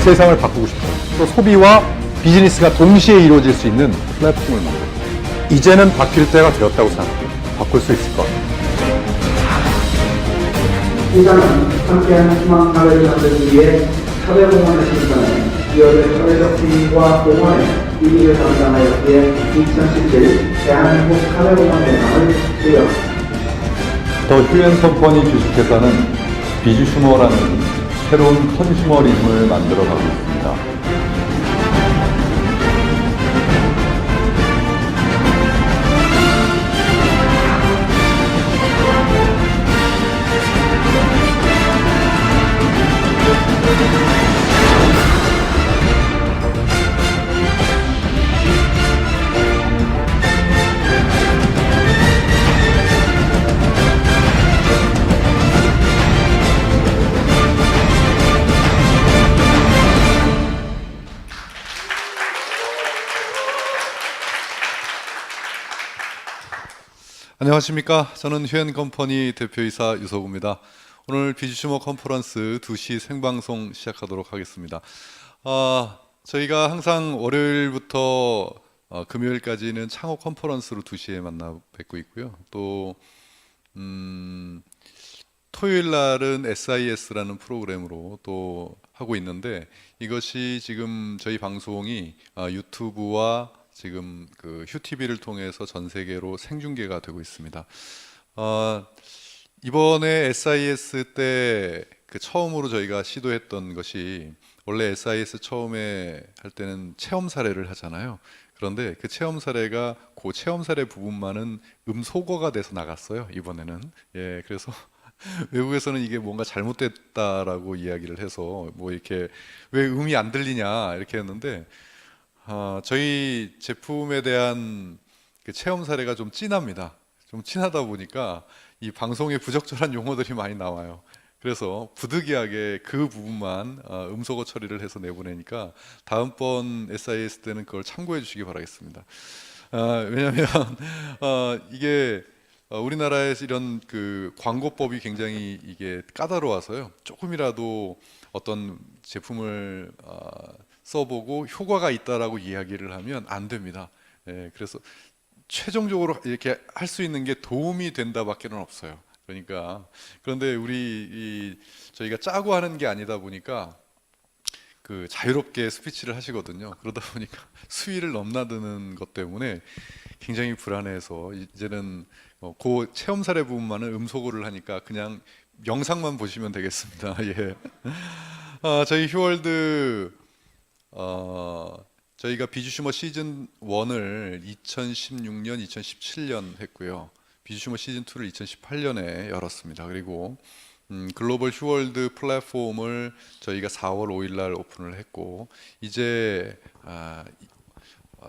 세상을 바꾸고 싶어요. 또 소비와 비즈니스가 동시에 이루어질 수 있는 플랫폼을 만들어요. 이제는 바뀔 때가 되었다고 생각해요. 바꿀 수 있을 것 같아요. 시장은 함께하는 희망 사회를 만들기 위해 사회공헌을 실천해 기업의 사회적 지위와 공헌에 이익을 담당하였기에 2017 대한민국 사회공헌 대상을 수여합니다. 더 휴엔 컴퍼니 주식회사는 비주슈머라는 새로운 컨슈머리즘을 만들어가고 있습니다. 안녕하십니까. 저는 휴엔컴퍼니 대표이사 유석우입니다. 오늘 비주슈머 컨퍼런스 2시 생방송 시작하도록 하겠습니다. 저희가 항상 월요일부터 금요일까지는 창업 컨퍼런스로 2시에 만나 뵙고 있고요. 또 토요일 날은 SIS라는 프로그램으로 또 하고 있는데, 이것이 지금 저희 방송이 유튜브와 지금 그 휴TV를 통해서 전 세계로 생중계가 되고 있습니다. 이번에 SIS 때 그 처음으로 저희가 시도했던 것이, 원래 SIS 처음에 할 때는 체험 사례를 하잖아요. 그런데 그 체험 사례가 그 체험 사례 부분만은 음소거가 돼서 나갔어요, 이번에는. 예, 그래서 외국에서는 이게 뭔가 잘못됐다라고 이야기를 해서 뭐 이렇게 왜 음이 안 들리냐 이렇게 했는데, 저희 제품에 대한 그 체험 사례가 좀 진합니다. 좀 진하다 보니까 이 방송에 부적절한 용어들이 많이 나와요. 그래서 부득이하게 그 부분만 음소거 처리를 해서 내보내니까 다음번 SIS 때는 그걸 참고해 주시기 바라겠습니다. 왜냐하면 이게 우리나라에서 이런 그 광고법이 굉장히 이게 까다로워서요. 조금이라도 어떤 제품을 써보고 효과가 있다라고 이야기를 하면 안 됩니다. 예, 그래서 최종적으로 이렇게 할 수 있는 게 도움이 된다밖에는 없어요. 그러니까, 그런데 저희가 짜고 하는 게 아니다 보니까 그 자유롭게 스피치를 하시거든요. 그러다 보니까 수위를 넘나드는 것 때문에 굉장히 불안해서 이제는 그 체험 사례 부분만은 음소거를 하니까 그냥 영상만 보시면 되겠습니다. 예. 저희 휴월드 저희가 비주슈머 시즌 1을 2016년, 2017년 했고요. 비주슈머 시즌 2를 2018년에 열었습니다. 그리고 글로벌 휴월드 플랫폼을 저희가 4월 5일 날 오픈을 했고, 이제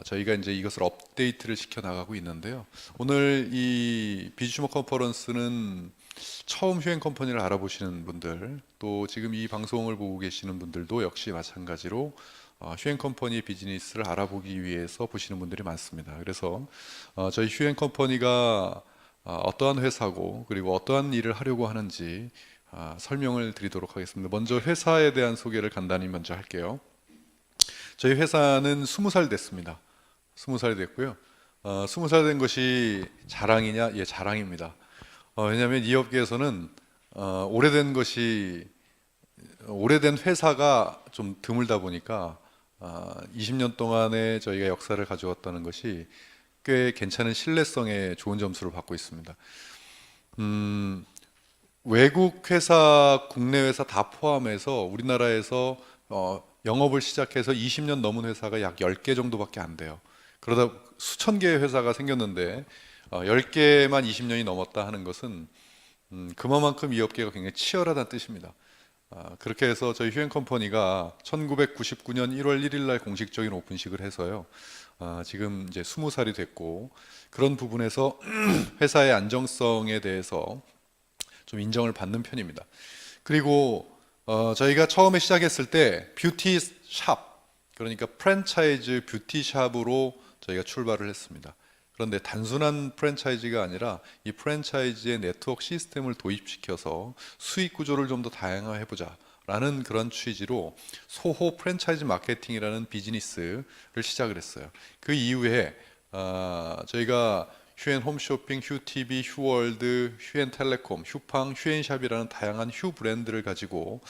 저희가 이제 이것을 업데이트를 시켜 나가고 있는데요. 오늘 이 비주슈머 컨퍼런스는 처음 휴엔 컴퍼니를 알아보시는 분들, 또 지금 이 방송을 보고 계시는 분들도 역시 마찬가지로 휴엔 컴퍼니 비즈니스를 알아보기 위해서 보시는 분들이 많습니다. 그래서 저희 휴엔 컴퍼니가 어떠한 회사고, 그리고 어떠한 일을 하려고 하는지 설명을 드리도록 하겠습니다. 먼저 회사에 대한 소개를 간단히 먼저 할게요. 저희 회사는 20살 됐습니다. 20살 됐고요. 20살 된 것이 자랑이냐? 예, 자랑입니다. 왜냐하면 이 업계에서는 오래된 회사가 좀 드물다 보니까 20년 동안에 저희가 역사를 가져왔다는 것이 꽤 괜찮은 신뢰성에 좋은 점수를 받고 있습니다. 외국 회사, 국내 회사 다 포함해서 우리나라에서 영업을 시작해서 20년 넘은 회사가 약 10개 정도밖에 안 돼요. 그러다 수천 개의 회사가 생겼는데 10개만 20년이 넘었다 하는 것은 그만큼 이 업계가 굉장히 치열하다는 뜻입니다. 그렇게 해서 저희 휴엔 컴퍼니가 1999년 1월 1일 날 공식적인 오픈식을 해서요. 지금 이제 20살이 됐고, 그런 부분에서 회사의 안정성에 대해서 좀 인정을 받는 편입니다. 그리고 저희가 처음에 시작했을 때 뷰티 샵, 그러니까 프랜차이즈 뷰티 샵으로 저희가 출발을 했습니다. 그런데 단순한 프랜차이즈가 아니라 이 프랜차이즈의 네트워크 시스템을 도입시켜서 수익 구조를 좀 더 다양화해보자 라는 그런 취지로 소호 프랜차이즈 마케팅이라는 비즈니스를 시작을 했어요. 그 이후에 저희가 휴엔 홈쇼핑, 휴TV, 휴월드, 휴엔텔레콤, 휴팡, 휴엔샵이라는 다양한 휴 브랜드를 가지고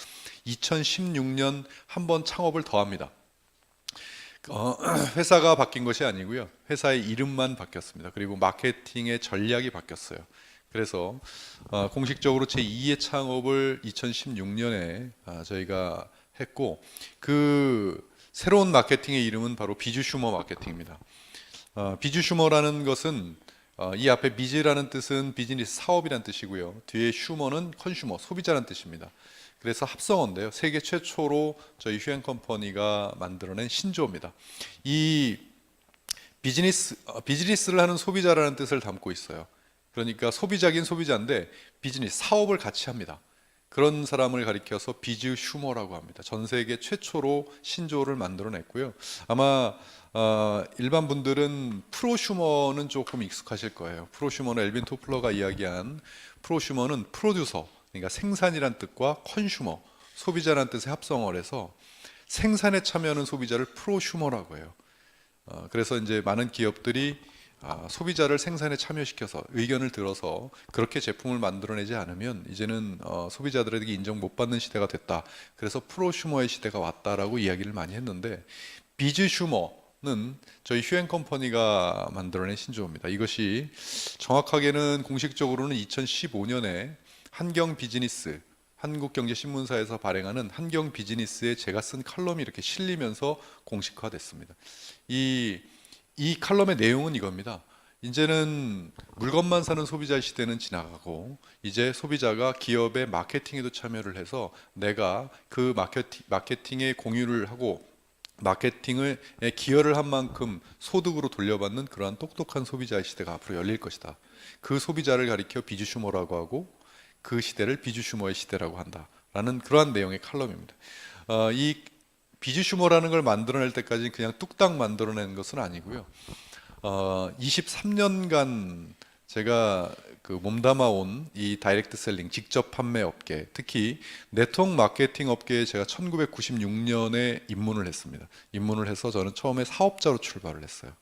2016년 한번 창업을 더 합니다. 회사가 바뀐 것이 아니고요. 회사의 이름만 바뀌었습니다. 그리고 마케팅의 전략이 바뀌었어요. 그래서 공식적으로 제2의 창업을 2016년에 저희가 했고, 그 새로운 마케팅의 이름은 바로 비주슈머 마케팅입니다. 비주슈머라는 것은 이 앞에 비즈라는 뜻은 비즈니스 사업이라는 뜻이고요. 뒤에 슈머는 컨슈머, 소비자라는 뜻입니다. 그래서 합성어인데요. 세계 최초로 저희 휴엔 컴퍼니가 만들어낸 신조어입니다. 이 비즈니스를 하는 소비자라는 뜻을 담고 있어요. 그러니까 소비자긴 소비자인데 비즈니스, 사업을 같이 합니다. 그런 사람을 가리켜서 비즈 슈머라고 합니다. 전 세계 최초로 신조어를 만들어냈고요. 아마 일반 분들은 프로슈머는 조금 익숙하실 거예요. 프로슈머는 엘빈 토플러가 이야기한 프로슈머는 프로듀서, 그러니까 생산이란 뜻과 컨슈머, 소비자란 뜻의 합성어라서 생산에 참여하는 소비자를 프로슈머라고 해요. 그래서 이제 많은 기업들이 소비자를 생산에 참여시켜서 의견을 들어서 그렇게 제품을 만들어내지 않으면 이제는 소비자들에게 인정 못 받는 시대가 됐다. 그래서 프로슈머의 시대가 왔다라고 이야기를 많이 했는데, 비즈슈머는 저희 휴엔 컴퍼니가 만들어낸 신조어입니다. 이것이 정확하게는 공식적으로는 2015년에 한경 비즈니스, 한국경제신문사에서 발행하는 한경 비즈니스에 제가 쓴 칼럼이 이렇게 실리면서 공식화됐습니다. 이 칼럼의 내용은 이겁니다. 이제는 물건만 사는 소비자 시대는 지나가고 이제 소비자가 기업의 마케팅에도 참여를 해서 내가 그 마케팅에 공유를 하고 마케팅에 기여를 한 만큼 소득으로 돌려받는 그러한 똑똑한 소비자의 시대가 앞으로 열릴 것이다. 그 소비자를 가리켜 비주슈머라고 하고 그 시대를 비주슈머의 시대라고 한다라는 그러한 내용의 칼럼입니다. 이 비주슈머라는 걸 만들어낼 때까지 그냥 뚝딱 만들어낸 것은 아니고요. 23년간 제가 그 몸담아온 이 다이렉트 셀링, 직접 판매 업계, 특히 네트워크 마케팅 업계에 제가 1996년에 입문을 했습니다. 입문을 해서 저는 처음에 사업자로 출발을 했어요.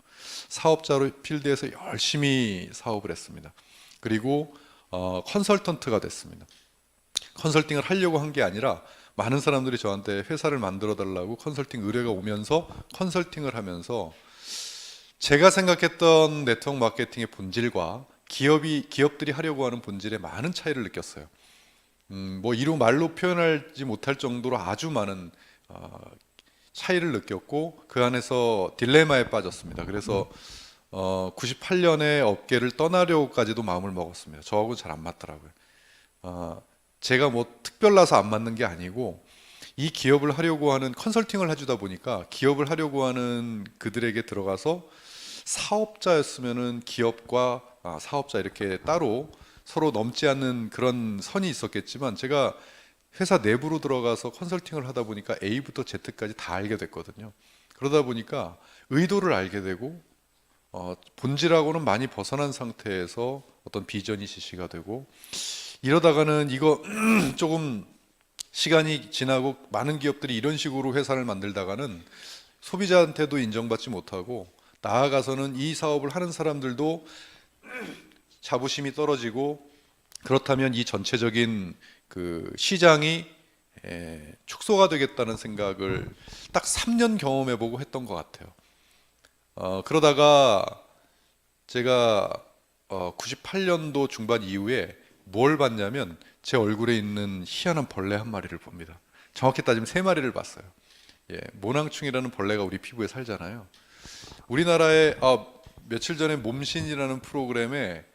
사업자로 필드에서 열심히 사업을 했습니다. 그리고 컨설턴트가 됐습니다. 컨설팅을 하려고 한 게 아니라 많은 사람들이 저한테 회사를 만들어 달라고 컨설팅 의뢰가 오면서 컨설팅을 하면서 제가 생각했던 네트워크 마케팅의 본질과 기업들이 하려고 하는 본질에 많은 차이를 느꼈어요. 뭐 이루 말로 표현하지 못할 정도로 아주 많은 차이를 느꼈고 그 안에서 딜레마에 빠졌습니다. 그래서 98년에 업계를 떠나려고까지도 마음을 먹었습니다. 저하고 잘 안 맞더라고요. 제가 뭐 특별나서 안 맞는 게 아니고 이 기업을 하려고 하는 컨설팅을 해주다 보니까 기업을 하려고 하는 그들에게 들어가서 사업자였으면은 기업과 사업자 이렇게 따로 서로 넘지 않는 그런 선이 있었겠지만 제가 회사 내부로 들어가서 컨설팅을 하다 보니까 A부터 Z까지 다 알게 됐거든요. 그러다 보니까 의도를 알게 되고 본질하고는 많이 벗어난 상태에서 어떤 비전이 지시가 되고 이러다가는 이거 조금 시간이 지나고 많은 기업들이 이런 식으로 회사를 만들다가는 소비자한테도 인정받지 못하고 나아가서는 이 사업을 하는 사람들도 자부심이 떨어지고 그렇다면 이 전체적인 그 시장이 축소가 되겠다는 생각을 딱 3년 경험해보고 했던 것 같아요. 그러다가 제가 98년도 중반 이후에 뭘 봤냐면 제 얼굴에 있는 희한한 벌레 한 마리를 봅니다. 정확히 따지면 3마리를 봤어요. 모낭충이라는 벌레가 우리 피부에 살잖아요. 우리나라에 며칠 전에 몸신이라는 프로그램에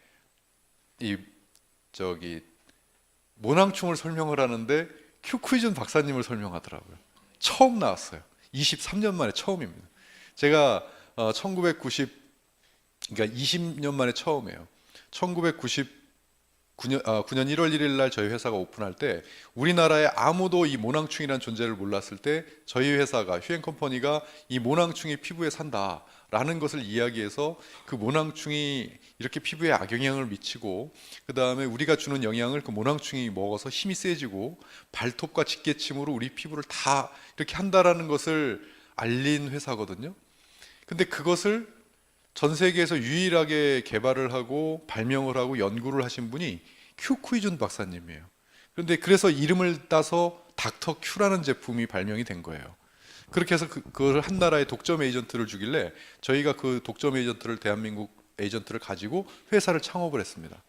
모낭충을 설명을 하는데 큐퀴즌 박사님을 설명하더라고요. 처음 나왔어요. 23년 만에 처음입니다. 제가 1990, 그러니까 20년 만에 처음이에요. 9년 1월 1일 날 저희 회사가 오픈할 때 우리나라에 아무도 이 모낭충이라는 존재를 몰랐을 때 저희 회사가 휴앤컴퍼니가 이 모낭충이 피부에 산다라는 것을 이야기해서 그 모낭충이 이렇게 피부에 악영향을 미치고 그 다음에 우리가 주는 영향을 그 모낭충이 먹어서 힘이 세지고 발톱과 직계침으로 우리 피부를 다 이렇게 한다라는 것을 알린 회사거든요. 근데 그것을 전 세계에서 유일하게 개발을 하고 발명을 하고 연구를 하신 분이 큐쿠이준 박사님이에요. 그런데 그래서 이름을 따서 닥터 큐라는 제품이 발명이 된 거예요. 그렇게 해서 그걸 한 나라의 독점 에이전트를 주길래 저희가 그 독점 에이전트를 대한민국 에이전트를 가지고 회사를 창업을 했습니다.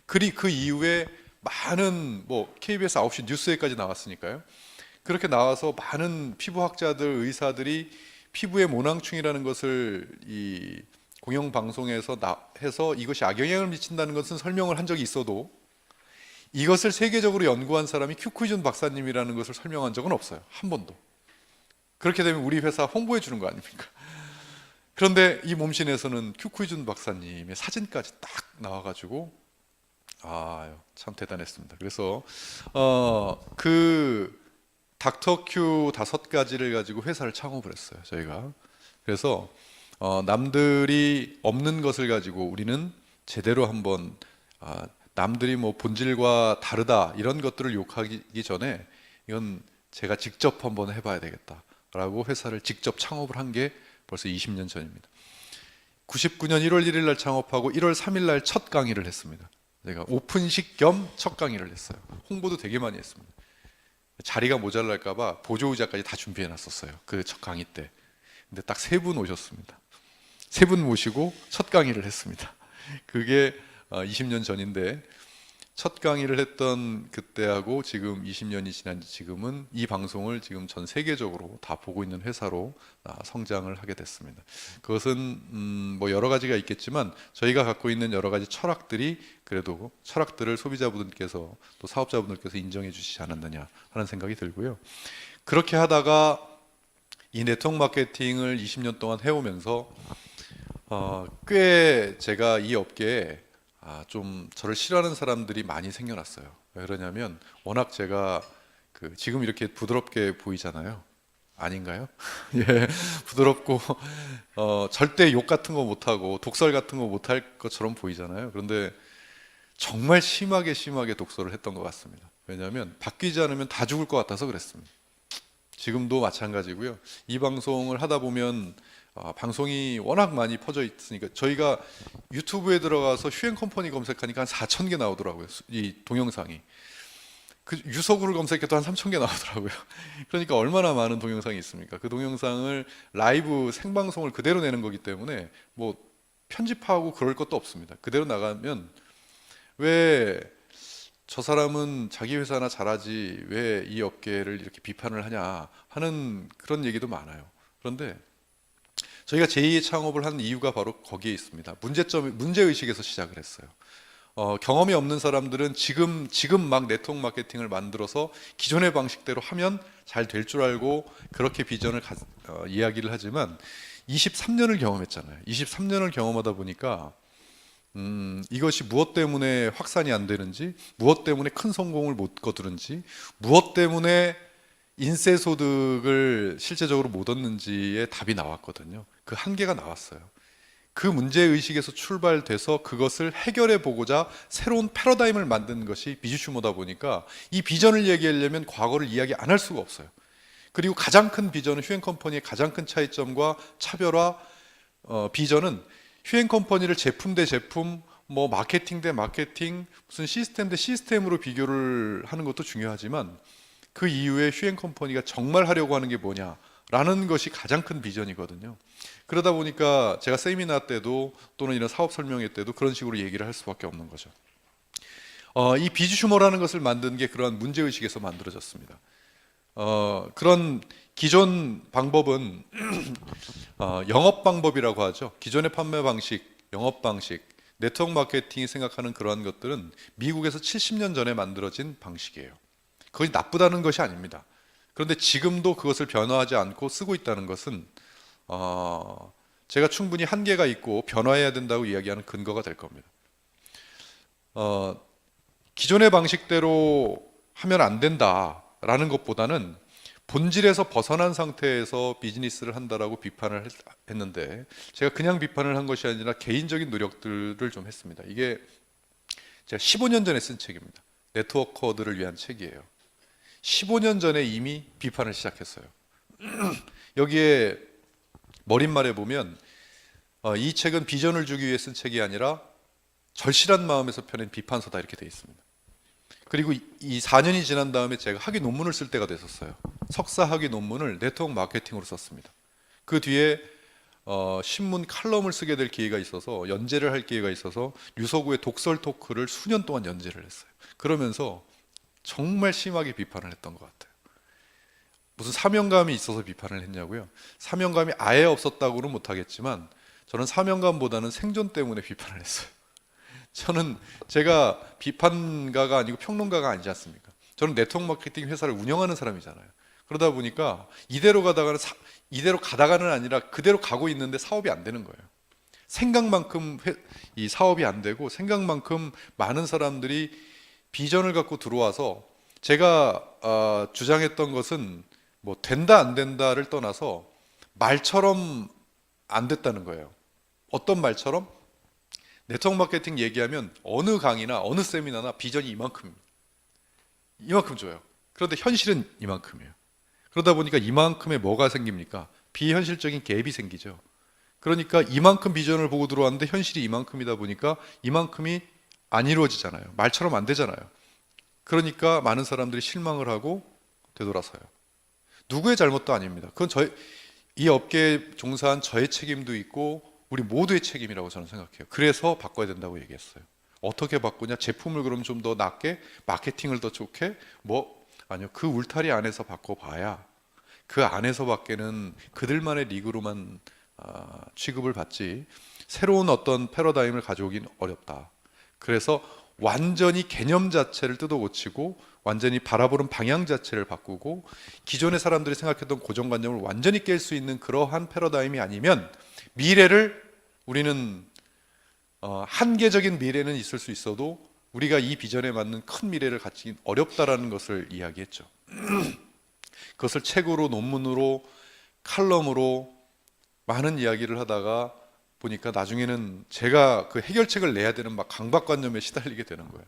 그 이후에 많은 뭐 KBS 9시 뉴스에까지 나왔으니까요. 그렇게 나와서 많은 피부학자들, 의사들이 피부에 모낭충이라는 것을 이 공영방송에서 해서 이것이 악영향을 미친다는 것은 설명을 한 적이 있어도 이것을 세계적으로 연구한 사람이 큐쿠이준 박사님이라는 것을 설명한 적은 없어요. 한 번도. 그렇게 되면 우리 회사 홍보해 주는 거 아닙니까? 그런데 이 몸신에서는 큐쿠이준 박사님의 사진까지 딱 나와가지고 참 대단했습니다. 그래서 그 닥터큐 5가지를 가지고 회사를 창업을 했어요. 저희가. 그래서 남들이 없는 것을 가지고 우리는 제대로 한번 남들이 뭐 본질과 다르다 이런 것들을 욕하기 전에 이건 제가 직접 한번 해봐야 되겠다라고 회사를 직접 창업을 한 게 벌써 20년 전입니다. 99년 1월 1일 날 창업하고 1월 3일 날 첫 강의를 했습니다. 제가 오픈식 겸 첫 강의를 했어요. 홍보도 되게 많이 했습니다. 자리가 모자랄까 봐 보조의자까지 다 준비해 놨었어요. 그 첫 강의 때. 근데 딱 3분 오셨습니다. 3분 모시고 첫 강의를 했습니다. 그게 20년 전인데 첫 강의를 했던 그때하고 지금 20년이 지난 지금은 이 방송을 지금 전 세계적으로 다 보고 있는 회사로 성장을 하게 됐습니다. 그것은 뭐 여러 가지가 있겠지만 저희가 갖고 있는 여러 가지 철학들이 그래도 철학들을 소비자분들께서 또 사업자분들께서 인정해 주시지 않았느냐 하는 생각이 들고요. 그렇게 하다가 이 네트워크 마케팅을 20년 동안 해오면서 꽤 제가 이 업계에 좀 저를 싫어하는 사람들이 많이 생겨났어요. 왜 그러냐면 워낙 제가 지금 이렇게 부드럽게 보이잖아요. 아닌가요? 예, 부드럽고 절대 욕 같은 거 못하고 독설 같은 거 못할 것처럼 보이잖아요. 그런데 정말 심하게 독설을 했던 것 같습니다. 왜냐하면 바뀌지 않으면 다 죽을 것 같아서 그랬습니다. 지금도 마찬가지고요. 이 방송을 하다 보면 방송이 워낙 많이 퍼져 있으니까 저희가 유튜브에 들어가서 휴앤컴퍼니 검색하니까 한 4,000개 나오더라고요. 이 동영상이. 그 유서구를 검색해도 한 3,000개 나오더라고요. 그러니까 얼마나 많은 동영상이 있습니까? 그 동영상을 라이브 생방송을 그대로 내는 거기 때문에 뭐 편집하고 그럴 것도 없습니다. 그대로 나가면 왜 저 사람은 자기 회사나 잘하지 왜 이 업계를 이렇게 비판을 하냐 하는 그런 얘기도 많아요. 그런데 저희가 제2의 창업을 한 이유가 바로 거기에 있습니다. 문제의식에서 시작을 했어요. 경험이 없는 사람들은 지금 막 네트워크 마케팅을 만들어서 기존의 방식대로 하면 잘 될 줄 알고 그렇게 비전을 이야기를 하지만 23년을 경험했잖아요. 23년을 경험하다 보니까 이것이 무엇 때문에 확산이 안 되는지, 무엇 때문에 큰 성공을 못 거두는지, 무엇 때문에 인세 소득을 실제적으로 못 얻는지의 답이 나왔거든요. 그 한계가 나왔어요. 그 문제의식에서 출발돼서 그것을 해결해 보고자 새로운 패러다임을 만든 것이 비즈슈머다 보니까 이 비전을 얘기하려면 과거를 이야기 안 할 수가 없어요. 그리고 가장 큰 비전은 휴앤컴퍼니의 가장 큰 차이점과 차별화 비전은 휴앤컴퍼니를 제품 대 제품, 뭐 마케팅 대 마케팅, 무슨 시스템 대 시스템으로 비교를 하는 것도 중요하지만 그 이후에 휴앤컴퍼니가 정말 하려고 하는 게 뭐냐라는 것이 가장 큰 비전이거든요. 그러다 보니까 제가 세미나 때도 또는 이런 사업 설명회 때도 그런 식으로 얘기를 할 수밖에 없는 거죠. 이 비즈슈머라는 것을 만든 게 그러한 문제의식에서 만들어졌습니다. 그런 기존 방법은 영업 방법이라고 하죠. 기존의 판매 방식, 영업 방식, 네트워크 마케팅이 생각하는 그러한 것들은 미국에서 70년 전에 만들어진 방식이에요. 그것이 나쁘다는 것이 아닙니다. 그런데 지금도 그것을 변화하지 않고 쓰고 있다는 것은 제가 충분히 한계가 있고 변화해야 된다고 이야기하는 근거가 될 겁니다. 기존의 방식대로 하면 안 된다라는 것보다는 본질에서 벗어난 상태에서 비즈니스를 한다라고 비판을 했는데, 제가 그냥 비판을 한 것이 아니라 개인적인 노력들을 좀 했습니다. 이게 제가 15년 전에 쓴 책입니다. 네트워커들을 위한 책이에요. 15년 전에 이미 비판을 시작했어요. 여기에 머릿말에 보면 이 책은 비전을 주기 위해 쓴 책이 아니라 절실한 마음에서 펴낸 비판서다 이렇게 돼 있습니다. 그리고 이 4년이 지난 다음에 제가 학위 논문을 쓸 때가 됐었어요. 석사 학위 논문을 네트워크 마케팅으로 썼습니다. 그 뒤에 신문 칼럼을 쓰게 될 기회가 있어서, 연재를 할 기회가 있어서 유서구의 독설 토크를 수년 동안 연재를 했어요. 그러면서 정말 심하게 비판을 했던 것 같아요. 무슨 사명감이 있어서 비판을 했냐고요? 사명감이 아예 없었다고는 못하겠지만 저는 사명감보다는 생존 때문에 비판을 했어요. 저는 제가 비판가가 아니고 평론가가 아니지 않습니까? 저는 네트워크 마케팅 회사를 운영하는 사람이잖아요. 그러다 보니까 이대로 가다가는 아니라 그대로 가고 있는데 사업이 안 되는 거예요. 생각만큼 이 사업이 안 되고, 생각만큼 많은 사람들이 비전을 갖고 들어와서, 제가 주장했던 것은 뭐 된다 안 된다를 떠나서 말처럼 안 됐다는 거예요. 어떤 말처럼? 네트워크 마케팅 얘기하면 어느 강의나 어느 세미나나 비전이 이만큼입니다. 이만큼 줘요. 그런데 현실은 이만큼이에요. 그러다 보니까 이만큼에 뭐가 생깁니까? 비현실적인 갭이 생기죠. 그러니까 이만큼 비전을 보고 들어왔는데 현실이 이만큼이다 보니까 이만큼이 안 이루어지잖아요. 말처럼 안 되잖아요. 그러니까 많은 사람들이 실망을 하고 되돌아서요. 누구의 잘못도 아닙니다. 그건 이 업계에 종사한 저의 책임도 있고 우리 모두의 책임이라고 저는 생각해요. 그래서 바꿔야 된다고 얘기했어요. 어떻게 바꾸냐? 제품을 그럼 좀 더 낫게, 마케팅을 더 좋게? 아니요. 그 울타리 안에서 바꿔봐야 그 안에서 밖에는 그들만의 리그로만 취급을 받지, 새로운 어떤 패러다임을 가져오긴 어렵다. 그래서 완전히 개념 자체를 뜯어고치고 완전히 바라보는 방향 자체를 바꾸고 기존의 사람들이 생각했던 고정관념을 완전히 깰 수 있는 그러한 패러다임이 아니면 미래를 우리는 한계적인 미래는 있을 수 있어도 우리가 이 비전에 맞는 큰 미래를 갖기는 어렵다라는 것을 이야기했죠. 그것을 책으로, 논문으로, 칼럼으로 많은 이야기를 하다가 보니까 나중에는 제가 그 해결책을 내야 되는 막 강박관념에 시달리게 되는 거예요.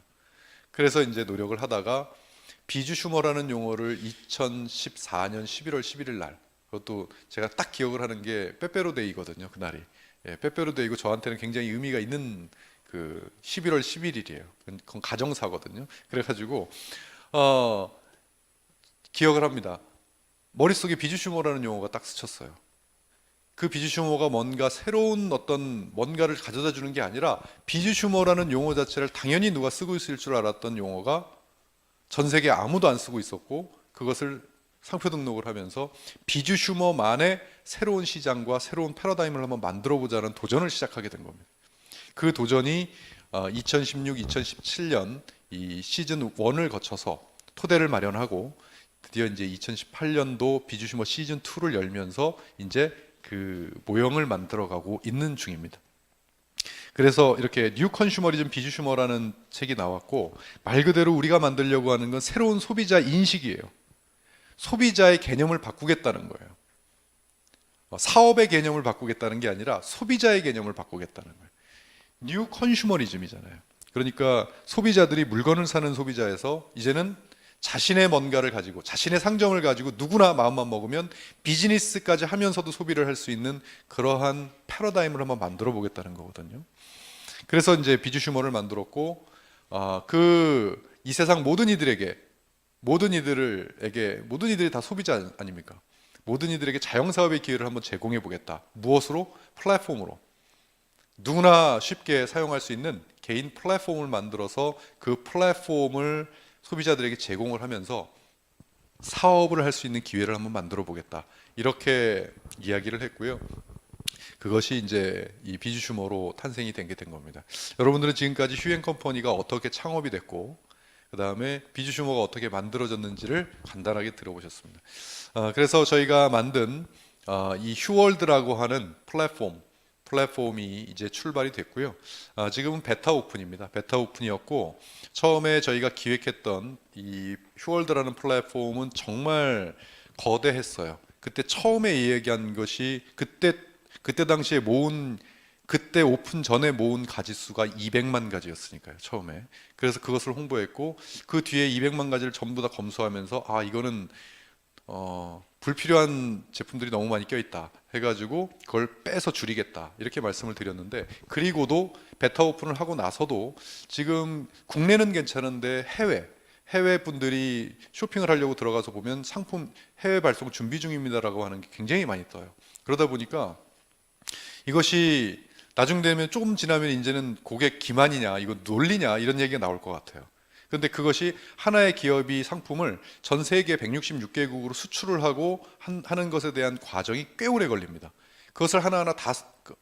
그래서 이제 노력을 하다가 비주 슈머라는 용어를 2014년 11월 11일 날, 그것도 제가 딱 기억을 하는 게 빼빼로데이거든요. 그날이. 빼빼로데이고 저한테는 굉장히 의미가 있는 그 11월 11일이에요. 그건 가정사거든요. 그래가지고 기억을 합니다. 머릿속에 비주 슈머라는 용어가 딱 스쳤어요. 그 비주 슈머가 뭔가 새로운 어떤 뭔가를 가져다 주는 게 아니라, 비주 슈머라는 용어 자체를 당연히 누가 쓰고 있을 줄 알았던 용어가 전 세계 아무도 안 쓰고 있었고, 그것을 상표 등록을 하면서 비주 슈머만의 새로운 시장과 새로운 패러다임을 한번 만들어 보자는 도전을 시작하게 된 겁니다. 그 도전이 2016, 2017년 이 시즌 1을 거쳐서 토대를 마련하고 드디어 이제 2018년도 비주 슈머 시즌 2를 열면서 이제 그 모형을 만들어가고 있는 중입니다. 그래서 이렇게 뉴 컨슈머리즘 비주 슈머라는 책이 나왔고, 말 그대로 우리가 만들려고 하는 건 새로운 소비자 인식이에요. 소비자의 개념을 바꾸겠다는 거예요. 사업의 개념을 바꾸겠다는 게 아니라 소비자의 개념을 바꾸겠다는 거예요. 뉴 컨슈머리즘이잖아요. 그러니까 소비자들이 물건을 사는 소비자에서 이제는 자신의 뭔가를 가지고, 자신의 상점을 가지고 누구나 마음만 먹으면 비즈니스까지 하면서도 소비를 할 수 있는 그러한 패러다임을 한번 만들어 보겠다는 거거든요. 그래서 이제 비주 슈머를 만들었고, 이 세상 모든 이들이 다 소비자 아닙니까? 모든 이들에게 자영사업의 기회를 한번 제공해 보겠다. 무엇으로? 플랫폼으로. 누구나 쉽게 사용할 수 있는 개인 플랫폼을 만들어서 그 플랫폼을 소비자들에게 제공을 하면서 사업을 할 수 있는 기회를 한번 만들어 보겠다. 이렇게 이야기를 했고요. 그것이 이제 이 비주 슈머로 탄생이 된 겁니다. 여러분들은 지금까지 휴앤컴퍼니가 어떻게 창업이 됐고, 그 다음에 비주 슈머가 어떻게 만들어졌는지를 간단하게 들어보셨습니다. 그래서 저희가 만든 이 휴월드라고 하는 플랫폼 플랫폼이 이제 출발이 됐고요. 지금은 베타 오픈입니다. 베타 오픈이었고 처음에 저희가 기획했던 이 휴월드라는 플랫폼은 정말 거대했어요. 그때 처음에 이야기한 것이 그때 당시에 모은 그때 오픈 전에 모은 가지수가 200만 가지였으니까요. 처음에. 그래서 그것을 홍보했고 그 뒤에 200만 가지를 전부 다 검수하면서 이거는 불필요한 제품들이 너무 많이 껴있다 해가지고 그걸 빼서 줄이겠다 이렇게 말씀을 드렸는데 그리고도 베타 오픈을 하고 나서도 지금 국내는 괜찮은데 해외 분들이 쇼핑을 하려고 들어가서 보면 상품 해외 발송 준비 중입니다라고 하는 게 굉장히 많이 떠요. 그러다 보니까 이것이 나중 되면 조금 지나면 이제는 고객 기만이냐 이거 논리냐 이런 얘기가 나올 것 같아요. 그런데 그것이 하나의 기업이 상품을 전 세계 166개국으로 수출을 하고 하는 것에 대한 과정이 꽤 오래 걸립니다. 그것을 하나하나 다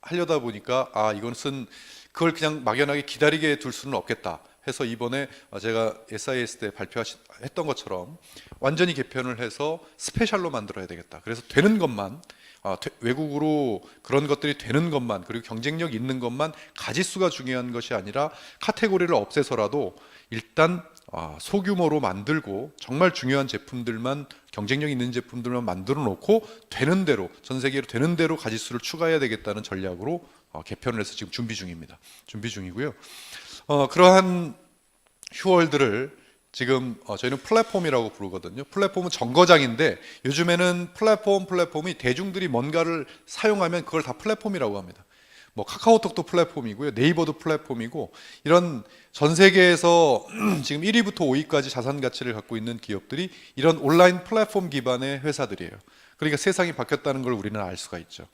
하려다 보니까 이것은 그걸 그냥 막연하게 기다리게 둘 수는 없겠다 해서 이번에 제가 SIS 때 발표했던 것처럼 완전히 개편을 해서 스페셜로 만들어야 되겠다. 그래서 되는 것만 외국으로 그런 것들이 되는 것만 그리고 경쟁력 있는 것만 가짓수가 중요한 것이 아니라 카테고리를 없애서라도 일단 소규모로 만들고 정말 중요한 제품들만 경쟁력 있는 제품들만 만들어 놓고 되는 대로 전 세계로 되는 대로 가짓수를 추가해야 되겠다는 전략으로 개편을 해서 지금 준비 중이고요. 그러한 휴월드를 지금 저희는 플랫폼이라고 부르거든요. 플랫폼은 정거장인데 요즘에는 플랫폼이 대중들이 뭔가를 사용하면 그걸 다 플랫폼이라고 합니다. 뭐 카카오톡도 플랫폼이고요, 네이버도 플랫폼이고 이런 전 세계에서 지금 1위부터 5위까지 자산 가치를 갖고 있는 기업들이 이런 온라인 플랫폼 기반의 회사들이에요. 그러니까 세상이 바뀌었다는 걸 우리는 알 수가 있죠.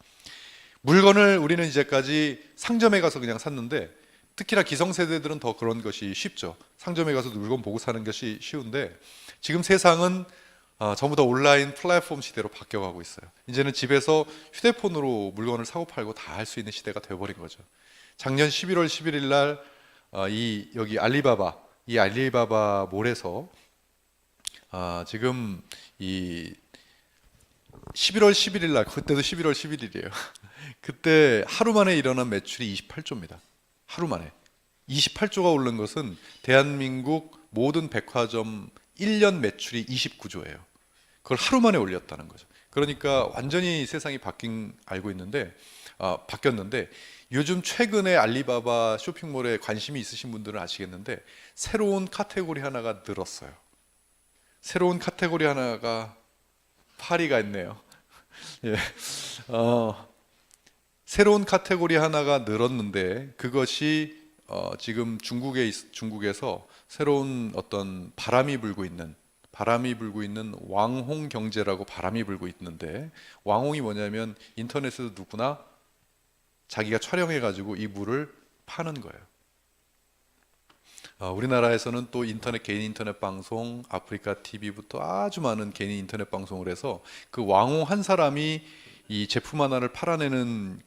물건을 우리는 이제까지 상점에 가서 그냥 샀는데 특히나 기성세대들은 더 그런 것이 쉽죠. 상점에 가서 물건 보고 사는 것이 쉬운데 지금 세상은 전부 다 온라인 플랫폼 시대로 바뀌어가고 있어요. 이제는 집에서 휴대폰으로 물건을 사고 팔고 다 할 수 있는 시대가 되어버린 거죠. 작년 11월 11일 날 여기 알리바바 몰에서 지금 이 11월 11일 날 그때도 11월 11일이에요. 그때 하루 만에 일어난 매출이 28조입니다. 하루 만에 28조가 오른 것은 대한민국 모든 백화점 1년 매출이 29조예요. 그걸 하루 만에 올렸다는 거죠. 그러니까 완전히 세상이 알고 있는데 바뀌었는데 요즘 최근에 알리바바 쇼핑몰에 관심이 있으신 분들은 아시겠는데 새로운 카테고리 하나가 늘었어요. 새로운 카테고리 하나가 파리가 있네요. 예. 새로운 카테고리 하나가 늘었는데 그것이 지금 중국에서 새로운 어떤 바람이 불고 있는 왕홍 경제라고 바람이 불고 있는데 왕홍이 뭐냐면 인터넷에서 누구나 자기가 촬영해 가지고 이 물을 파는 거예요. 우리나라에서는 또 개인 인터넷 방송, 아프리카 TV부터 아주 많은 개인 인터넷 방송을 해서 그 왕홍 한 사람이 이 제품 하나를 팔아내는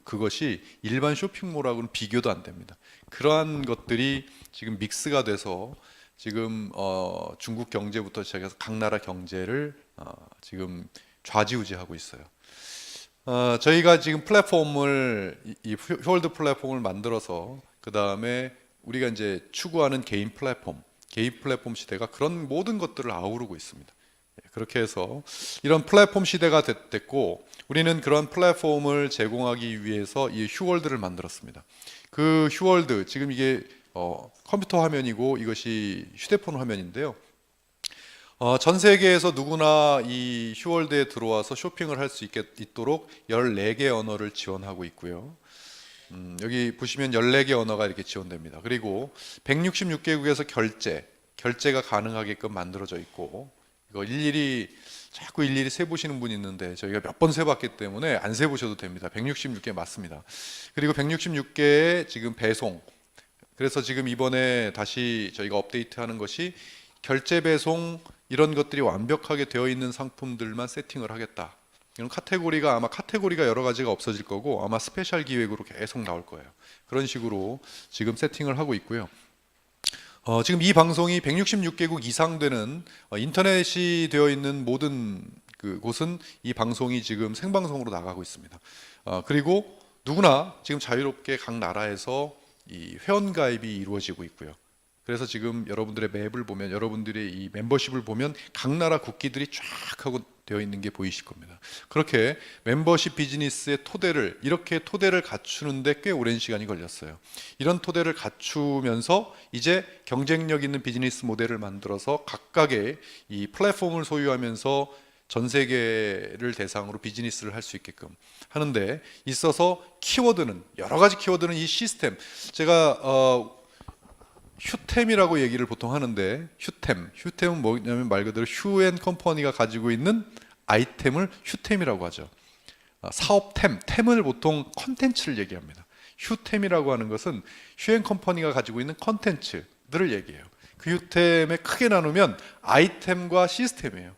그것이 일반 쇼핑몰하고는 비교도 안 됩니다. 그러한 것들이 지금 믹스가 돼서 지금 중국 경제부터 시작해서 각 나라 경제를 지금 좌지우지하고 있어요. 저희가 지금 이 휴월드 플랫폼을 만들어서 그 다음에 우리가 이제 추구하는 개인 플랫폼 시대가 그런 모든 것들을 아우르고 있습니다. 그렇게 해서 이런 플랫폼 시대가 됐고 우리는 그런 플랫폼을 제공하기 위해서 이 휴월드를 만들었습니다. 그 휴월드 지금 이게 컴퓨터 화면이고 이것이 휴대폰 화면인데요. 전 세계에서 누구나 이 휴월드에 들어와서 쇼핑을 할 수 있도록 14개 언어를 지원하고 있고요. 여기 보시면 14개 언어가 이렇게 지원됩니다. 그리고 166개국에서 결제가 가능하게끔 만들어져 있고 이거 자꾸 일일이 세보시는 분이 있는데 저희가 몇 번 세봤기 때문에 안 세보셔도 됩니다. 166개 맞습니다. 그리고 166개의 지금 배송. 그래서 지금 이번에 다시 저희가 업데이트하는 것이 결제 배송 이런 것들이 완벽하게 되어 있는 상품들만 세팅을 하겠다. 이런 카테고리가 여러 가지가 없어질 거고 아마 스페셜 기획으로 계속 나올 거예요. 그런 식으로 지금 세팅을 하고 있고요. 지금 이 방송이 166개국 이상 되는 인터넷이 되어 있는 모든 곳은 이 방송이 지금 생방송으로 나가고 있습니다. 그리고 누구나 지금 자유롭게 각 나라에서 이 회원 가입이 이루어지고 있고요. 그래서 지금 여러분들의 맵을 보면, 여러분들의 이 멤버십을 보면 각 나라 국기들이 쫙 하고 되어 있는 게 보이실 겁니다. 그렇게 멤버십 비즈니스의 토대를, 이렇게 토대를 갖추는데 꽤 오랜 시간이 걸렸어요. 이런 토대를 갖추면서 이제 경쟁력 있는 비즈니스 모델을 만들어서 각각의 이 플랫폼을 소유하면서 전 세계를 대상으로 비즈니스를 할 수 있게끔 하는데 있어서 키워드는, 여러 가지 키워드는 이 시스템, 제가 휴템이라고 얘기를 보통 하는데, 휴템은 뭐냐면 말 그대로 휴앤컴퍼니가 가지고 있는 아이템을 휴템이라고 하죠. 사업템을 보통 컨텐츠를 얘기합니다. 휴템이라고 하는 것은 휴앤컴퍼니가 가지고 있는 컨텐츠들을 얘기해요. 그 휴템에 크게 나누면 아이템과 시스템이에요.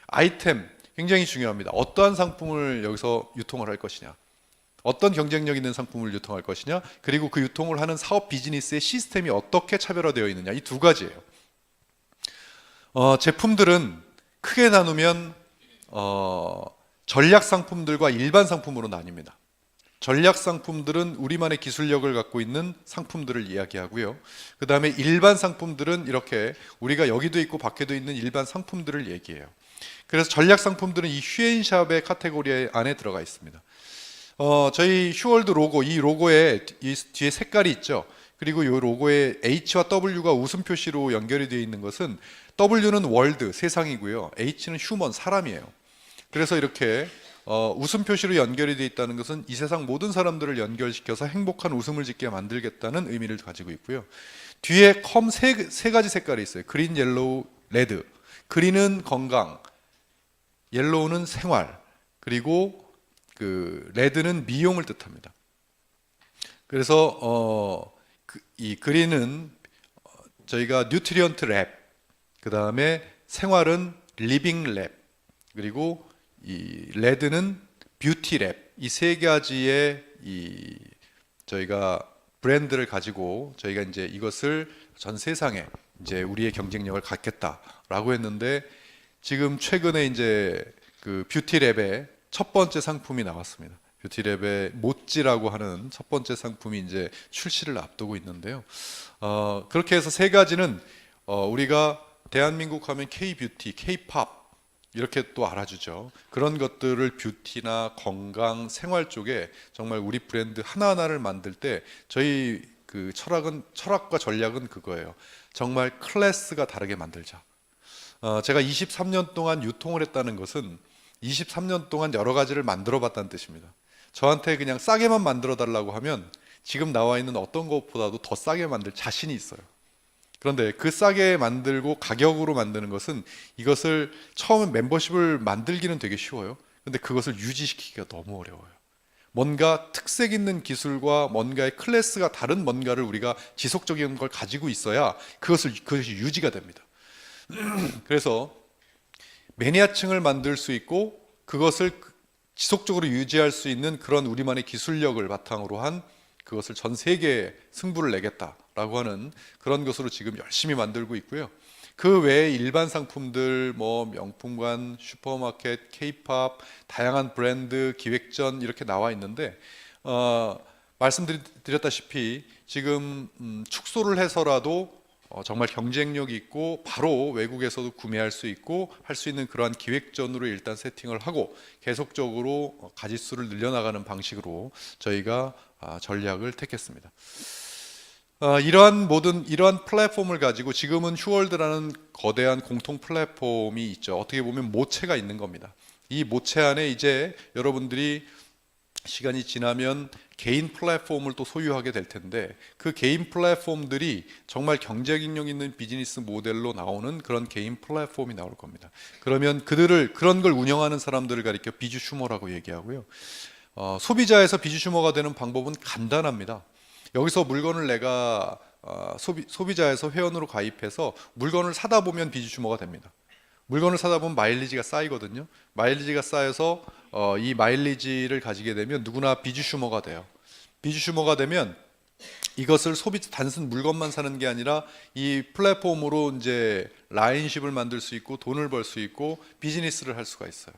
아이템 굉장히 중요합니다. 어떠한 상품을 여기서 유통을 할 것이냐, 어떤 경쟁력 있는 상품을 유통할 것이냐, 그리고 그 유통을 하는 사업 비즈니스의 시스템이 어떻게 차별화되어 있느냐, 이 두 가지예요. 제품들은 크게 나누면 전략 상품들과 일반 상품으로 나뉩니다. 전략 상품들은 우리만의 기술력을 갖고 있는 상품들을 이야기하고요. 그 다음에 일반 상품들은 이렇게 우리가 여기도 있고 밖에도 있는 일반 상품들을 얘기해요. 그래서 전략 상품들은 이 휴앤샵의 카테고리 안에 들어가 있습니다. 저희 휴월드 로고, 이 로고에 이 뒤에 색깔이 있죠. 그리고 이 로고에 H와 W가 웃음 표시로 연결이 되어 있는 것은, W는 월드, 세상이고요. H는 휴먼, 사람이에요. 그래서 이렇게 웃음 표시로 연결이 되어 있다는 것은 이 세상 모든 사람들을 연결시켜서 행복한 웃음을 짓게 만들겠다는 의미를 가지고 있고요. 뒤에 세 가지 색깔이 있어요. 그린, 옐로우, 레드. 그린은 건강, 옐로우는 생활, 그리고 그 레드는 미용을 뜻합니다. 그래서 이 그린은 저희가 뉴트리언트 랩, 그 다음에 생활은 리빙 랩, 그리고 이 레드는 뷰티 랩, 이 세 가지의 이 저희가 브랜드를 가지고 저희가 이제 이것을 전 세상에 이제 우리의 경쟁력을 갖겠다라고 했는데, 지금 최근에 이제 그 뷰티랩의 첫 번째 상품이 나왔습니다. 뷰티랩의 모찌라고 하는 첫 번째 상품이 이제 출시를 앞두고 있는데요. 그렇게 해서 세 가지는 우리가 대한민국 하면 K-뷰티, K-팝 이렇게 또 알아주죠. 그런 것들을 뷰티나 건강, 생활 쪽에 정말 우리 브랜드 하나하나를 만들 때 저희 그 철학과 전략은 그거예요. 정말 클래스가 다르게 만들자. 제가 23년 동안 유통을 했다는 것은 23년 동안 여러 가지를 만들어 봤다는 뜻입니다. 저한테 그냥 싸게만 만들어 달라고 하면 지금 나와 있는 어떤 것보다도 더 싸게 만들 자신이 있어요. 그런데 그 싸게 만들고 가격으로 만드는 것은, 이것을 처음에 멤버십을 만들기는 되게 쉬워요. 근데 그것을 유지시키기가 너무 어려워요. 뭔가 특색 있는 기술과 뭔가의 클래스가 다른 뭔가를 우리가 지속적인 걸 가지고 있어야 그것이 유지가 됩니다. 그래서 매니아층을 만들 수 있고 그것을 지속적으로 유지할 수 있는 그런 우리만의 기술력을 바탕으로 한, 그것을 전 세계에 승부를 내겠다라고 하는 그런 것으로 지금 열심히 만들고 있고요. 그 외에 일반 상품들, 뭐 명품관, 슈퍼마켓, K-팝, 다양한 브랜드, 기획전 이렇게 나와 있는데, 말씀드렸다시피 지금 축소를 해서라도 정말 경쟁력이 있고 바로 외국에서도 구매할 수 있고 할 수 있는 그러한 기획전으로 일단 세팅을 하고 계속적으로 가짓수를 늘려나가는 방식으로 저희가 전략을 택했습니다. 이러한 플랫폼을 가지고 지금은 휴월드라는 거대한 공통 플랫폼이 있죠. 어떻게 보면 모체가 있는 겁니다. 이 모체 안에 이제 여러분들이 시간이 지나면 개인 플랫폼을 또 소유하게 될 텐데, 그 개인 플랫폼들이 정말 경쟁력 있는 비즈니스 모델로 나오는 그런 개인 플랫폼이 나올 겁니다. 그러면 그런 걸 운영하는 사람들을 가리켜 비주슈머라고 얘기하고요. 소비자에서 비주슈머가 되는 방법은 간단합니다. 여기서 물건을 내가 소비자에서 회원으로 가입해서 물건을 사다 보면 비주슈머가 됩니다. 물건을 사다 보면 마일리지가 쌓이거든요. 마일리지가 쌓여서 이 마일리지를 가지게 되면 누구나 비주슈머가 돼요. 비주슈머가 되면 이것을 단순 물건만 사는 게 아니라 이 플랫폼으로 이제 라인십을 만들 수 있고 돈을 벌 수 있고 비즈니스를 할 수가 있어요.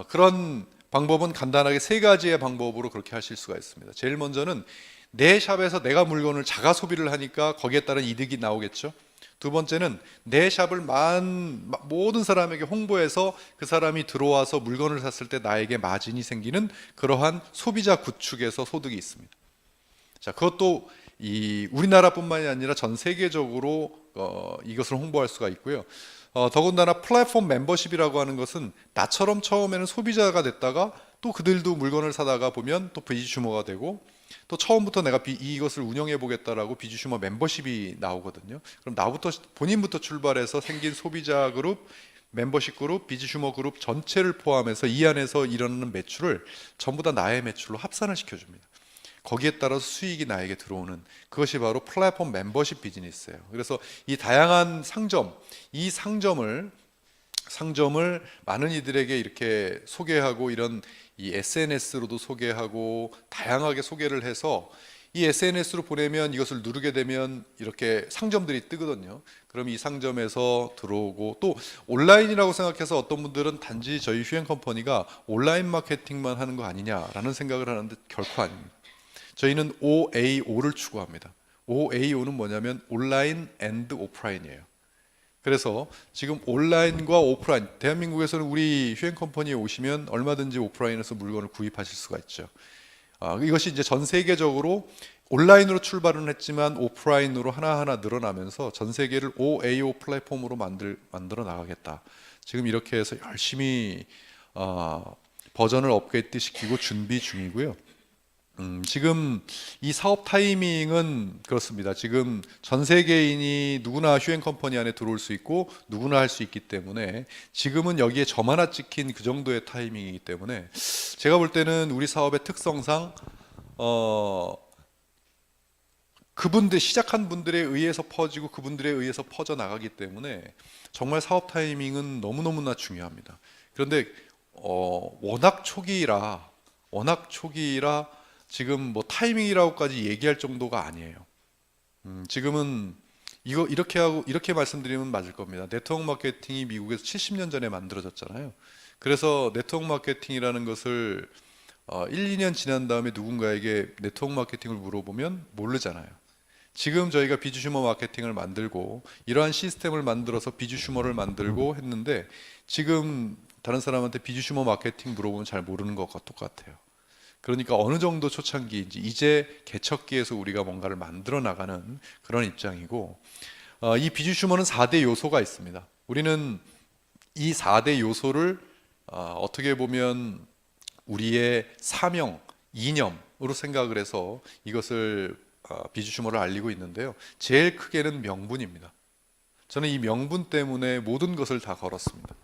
그런 방법은 간단하게 세 가지의 방법으로 그렇게 하실 수가 있습니다. 제일 먼저는 내 샵에서 내가 물건을 자가 소비를 하니까 거기에 따른 이득이 나오겠죠. 두 번째는 내 샵을 모든 사람에게 홍보해서 그 사람이 들어와서 물건을 샀을 때 나에게 마진이 생기는 그러한 소비자 구축에서 소득이 있습니다. 자, 그것도 이 우리나라뿐만이 아니라 전 세계적으로 이것을 홍보할 수가 있고요. 더군다나 플랫폼 멤버십이라고 하는 것은 나처럼 처음에는 소비자가 됐다가 또 그들도 물건을 사다가 보면 또 비즈슈머가 되고 또 처음부터 내가 이것을 운영해 보겠다라고 비즈슈머 멤버십이 나오거든요. 그럼 본인부터 출발해서 생긴 소비자 그룹, 멤버십 그룹, 비즈슈머 그룹 전체를 포함해서 이 안에서 일어나는 매출을 전부 다 나의 매출로 합산을 시켜줍니다. 거기에 따라서 수익이 나에게 들어오는 그것이 바로 플랫폼 멤버십 비즈니스예요. 그래서 이 다양한 이 상점을 많은 이들에게 이렇게 소개하고 이런 이 SNS로도 소개하고 다양하게 소개를 해서 이 SNS로 보내면 이것을 누르게 되면 이렇게 상점들이 뜨거든요. 그럼 이 상점에서 들어오고 또 온라인이라고 생각해서 어떤 분들은 단지 저희 휴행 컴퍼니가 온라인 마케팅만 하는 거 아니냐라는 생각을 하는데 결코 아닙니다. 저희는 OAO를 추구합니다. OAO는 뭐냐면 온라인 앤드 오프라인이에요. 그래서 지금 온라인과 오프라인, 대한민국에서는 우리 휴행 컴퍼니에 오시면 얼마든지 오프라인에서 물건을 구입하실 수가 있죠. 이것이 이제 전 세계적으로 온라인으로 출발은 했지만 오프라인으로 하나하나 늘어나면서 전 세계를 OAO 플랫폼으로 만들어 나가겠다. 지금 이렇게 해서 열심히 버전을 업그레이드 시키고 준비 중이고요. 지금 이 사업 타이밍은 그렇습니다. 지금 전 세계인이 누구나 휴행 컴퍼니 안에 들어올 수 있고 누구나 할 수 있기 때문에 지금은 여기에 점 하나 찍힌 그 정도의 타이밍이기 때문에 제가 볼 때는 우리 사업의 특성상 시작한 분들에 의해서 퍼지고 그분들에 의해서 퍼져 나가기 때문에 정말 사업 타이밍은 너무너무나 중요합니다. 그런데 워낙 초기라 지금 뭐 타이밍이라고까지 얘기할 정도가 아니에요. 지금은 이렇게 말씀드리면 맞을 겁니다. 네트워크 마케팅이 미국에서 70년 전에 만들어졌잖아요. 그래서 네트워크 마케팅이라는 것을 1, 2년 지난 다음에 누군가에게 네트워크 마케팅을 물어보면 모르잖아요. 지금 저희가 비즈슈머 마케팅을 만들고 이러한 시스템을 만들어서 비즈슈머를 만들고 했는데 지금 다른 사람한테 비즈슈머 마케팅 물어보면 잘 모르는 것과 똑같아요. 그러니까 어느 정도 초창기인지 이제 개척기에서 우리가 뭔가를 만들어 나가는 그런 입장이고 이 비즈슈머는 4대 요소가 있습니다. 우리는 이 4대 요소를 어떻게 보면 우리의 사명, 이념으로 생각을 해서 이것을 비즈슈머를 알리고 있는데요. 제일 크게는 명분입니다. 저는 이 명분 때문에 모든 것을 다 걸었습니다.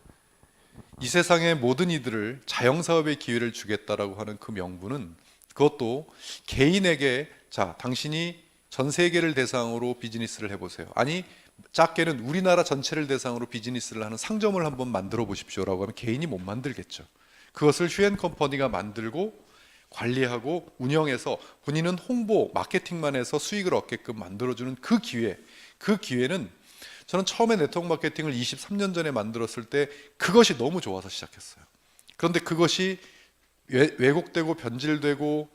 이 세상의 모든 이들을 자영사업의 기회를 주겠다라고 하는 그 명분은 그것도 개인에게 당신이 전 세계를 대상으로 비즈니스를 해보세요. 아니 작게는 우리나라 전체를 대상으로 비즈니스를 하는 상점을 한번 만들어 보십시오라고 하면 개인이 못 만들겠죠. 그것을 휴앤컴퍼니가 만들고 관리하고 운영해서 본인은 홍보, 마케팅만 해서 수익을 얻게끔 만들어주는 그 기회는 저는 처음에 네트워크 마케팅을 23년 전에 만들었을 때 그것이 너무 좋아서 시작했어요. 그런데 그것이 왜곡되고 변질되고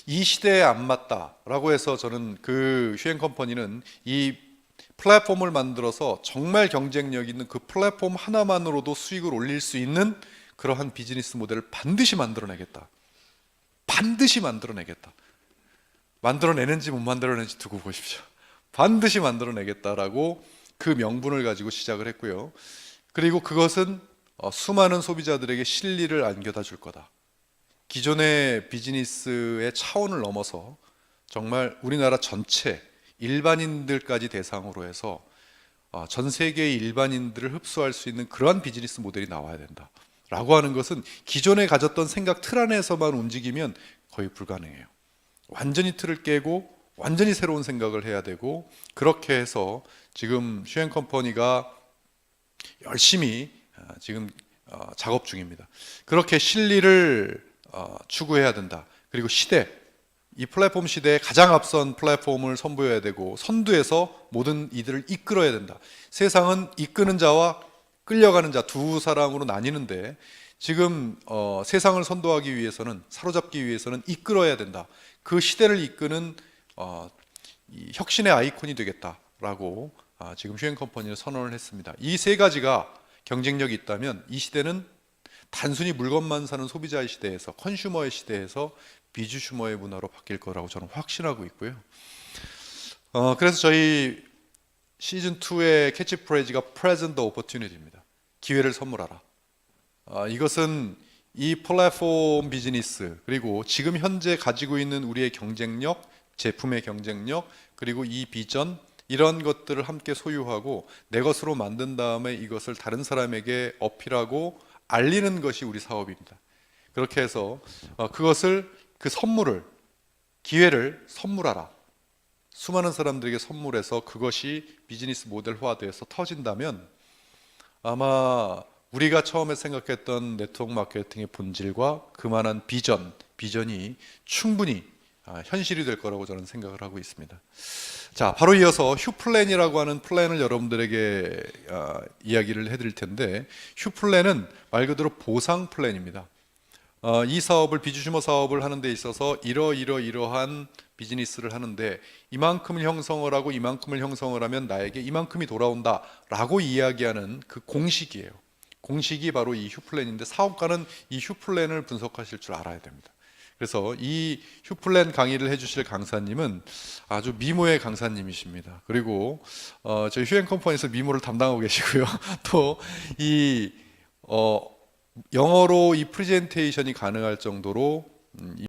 이 시대에 안 맞다라고 해서 저는 그 휴행 컴퍼니는 이 플랫폼을 만들어서 정말 경쟁력 있는 그 플랫폼 하나만으로도 수익을 올릴 수 있는 그러한 비즈니스 모델을 반드시 만들어내겠다. 만들어내는지 못 만들어내는지 두고 보십시오. 반드시 만들어내겠다라고 그 명분을 가지고 시작을 했고요. 그리고 그것은 수많은 소비자들에게 실리를 안겨다 줄 거다. 기존의 비즈니스의 차원을 넘어서 정말 우리나라 전체 일반인들까지 대상으로 해서 전 세계의 일반인들을 흡수할 수 있는 그러한 비즈니스 모델이 나와야 된다. 라고 하는 것은 기존에 가졌던 생각 틀 안에서만 움직이면 거의 불가능해요. 완전히 틀을 깨고 완전히 새로운 생각을 해야 되고 그렇게 해서 지금 휴행 컴퍼니가 열심히 지금 작업 중입니다. 그렇게 실리를 추구해야 된다. 그리고 이 플랫폼 시대에 가장 앞선 플랫폼을 선보여야 되고 선두에서 모든 이들을 이끌어야 된다. 세상은 이끄는 자와 끌려가는 자 두 사람으로 나뉘는데 지금 세상을 선도하기 위해서는, 사로잡기 위해서는 이끌어야 된다. 그 시대를 이끄는 이 혁신의 아이콘이 되겠다라고 지금 휴행 컴퍼니를 선언을 했습니다. 이 세 가지가 경쟁력이 있다면 이 시대는 단순히 물건만 사는 소비자의 시대에서, 컨슈머의 시대에서 비주슈머의 문화로 바뀔 거라고 저는 확신하고 있고요. 그래서 저희 시즌 2의 캐치프레이즈가 Present the Opportunity입니다. 기회를 선물하라. 이것은 이 플랫폼 비즈니스, 그리고 지금 현재 가지고 있는 우리의 경쟁력, 제품의 경쟁력, 그리고 이 비전, 이런 것들을 함께 소유하고 내 것으로 만든 다음에 이것을 다른 사람에게 어필하고 알리는 것이 우리 사업입니다. 그렇게 해서 그것을, 그 선물을, 기회를 선물하라. 수많은 사람들에게 선물해서 그것이 비즈니스 모델화돼서 터진다면 아마 우리가 처음에 생각했던 네트워크 마케팅의 본질과 그만한 비전이 충분히 현실이 될 거라고 저는 생각을 하고 있습니다. 자, 바로 이어서 휴플랜이라고 하는 플랜을 여러분들에게 이야기를 해드릴 텐데, 휴플랜은 말 그대로 보상 플랜입니다. 이 사업을, 비주슈머 사업을 하는 데 있어서 이러한 비즈니스를 하는데 이만큼을 형성을 하고 이만큼을 형성을 하면 나에게 이만큼이 돌아온다 라고 이야기하는 그 공식이에요. 공식이 바로 이 휴플랜인데, 사업가는 이 휴플랜을 분석하실 줄 알아야 됩니다. 그래서 이 휴플랜 강의를 해주실 강사님은 아주 미모의 강사님이십니다. 그리고 저희 휴행컴퍼니에서 미모를 담당하고 계시고요. 또 이 영어로 이 프레젠테이션이 가능할 정도로